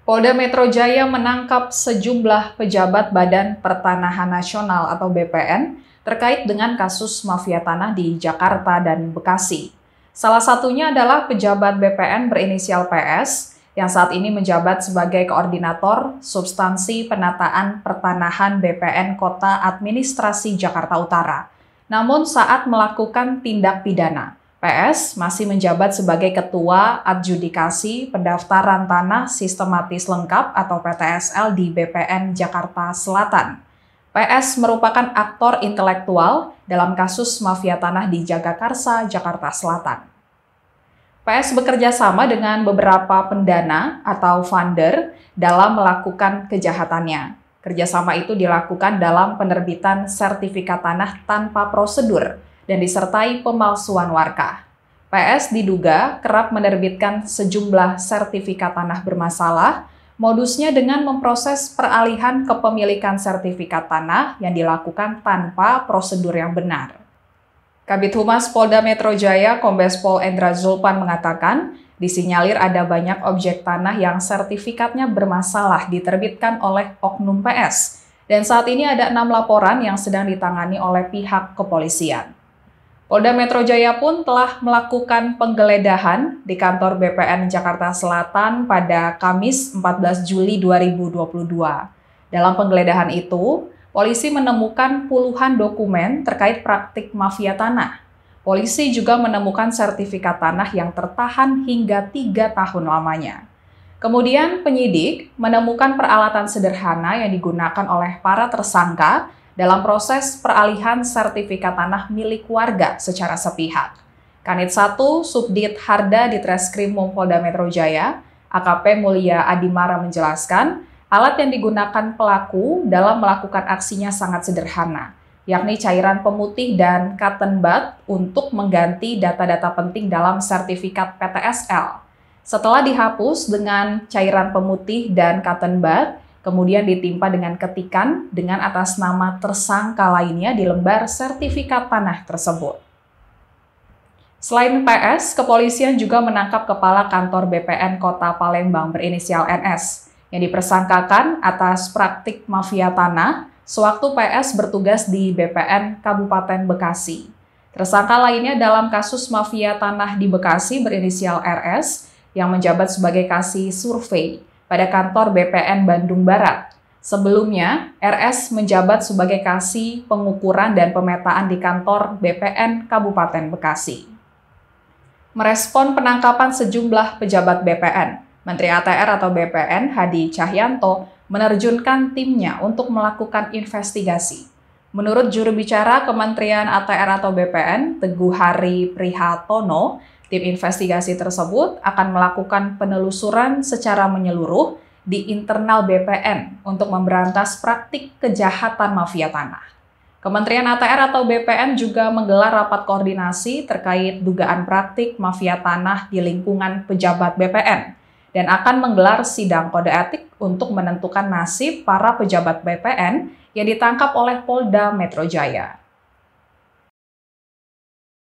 Polda Metro Jaya menangkap sejumlah pejabat Badan Pertanahan Nasional atau BPN terkait dengan kasus mafia tanah di Jakarta dan Bekasi. Salah satunya adalah pejabat BPN berinisial PS yang saat ini menjabat sebagai koordinator substansi penataan pertanahan BPN Kota Administrasi Jakarta Utara. Namun saat melakukan tindak pidana, PS masih menjabat sebagai Ketua Adjudikasi Pendaftaran Tanah Sistematis Lengkap atau PTSL di BPN Jakarta Selatan. PS merupakan aktor intelektual dalam kasus mafia tanah di Jagakarsa, Jakarta Selatan. PS bekerja sama dengan beberapa pendana atau funder dalam melakukan kejahatannya. Kerjasama itu dilakukan dalam penerbitan sertifikat tanah tanpa prosedur dan disertai pemalsuan warka. PS diduga kerap menerbitkan sejumlah sertifikat tanah bermasalah, modusnya dengan memproses peralihan kepemilikan sertifikat tanah yang dilakukan tanpa prosedur yang benar. Kabid Humas Polda Metro Jaya, Kombes Pol Endra Zulpan mengatakan, disinyalir ada banyak objek tanah yang sertifikatnya bermasalah diterbitkan oleh oknum PS, dan saat ini ada 6 laporan yang sedang ditangani oleh pihak kepolisian. Polda Metro Jaya pun telah melakukan penggeledahan di kantor BPN Jakarta Selatan pada Kamis 14 Juli 2022. Dalam penggeledahan itu, polisi menemukan puluhan dokumen terkait praktik mafia tanah. Polisi juga menemukan sertifikat tanah yang tertahan hingga 3 tahun lamanya. Kemudian penyidik menemukan peralatan sederhana yang digunakan oleh para tersangka dalam proses peralihan sertifikat tanah milik warga secara sepihak. Kanit 1 Subdit Harda di Treskrimum Polda Metro Jaya, AKP Mulia Adimara menjelaskan, alat yang digunakan pelaku dalam melakukan aksinya sangat sederhana, yakni cairan pemutih dan cotton bud untuk mengganti data-data penting dalam sertifikat PTSL. Setelah dihapus dengan cairan pemutih dan cotton bud, kemudian ditimpa dengan ketikan dengan atas nama tersangka lainnya di lembar sertifikat tanah tersebut. Selain PS, kepolisian juga menangkap kepala kantor BPN Kota Palembang berinisial NS yang dipersangkakan atas praktik mafia tanah sewaktu PS bertugas di BPN Kabupaten Bekasi. Tersangka lainnya dalam kasus mafia tanah di Bekasi berinisial RS yang menjabat sebagai kasih survei pada kantor BPN Bandung Barat. Sebelumnya, RS menjabat sebagai kasih pengukuran dan pemetaan di kantor BPN Kabupaten Bekasi. Merespon penangkapan sejumlah pejabat BPN, Menteri ATR atau BPN Hadi Cahyanto menerjunkan timnya untuk melakukan investigasi. Menurut juru bicara Kementerian ATR atau BPN, Teguh Hari Prihatono, tim investigasi tersebut akan melakukan penelusuran secara menyeluruh di internal BPN untuk memberantas praktik kejahatan mafia tanah. Kementerian ATR atau BPN juga menggelar rapat koordinasi terkait dugaan praktik mafia tanah di lingkungan pejabat BPN dan akan menggelar sidang kode etik untuk menentukan nasib para pejabat BPN yang ditangkap oleh Polda Metro Jaya.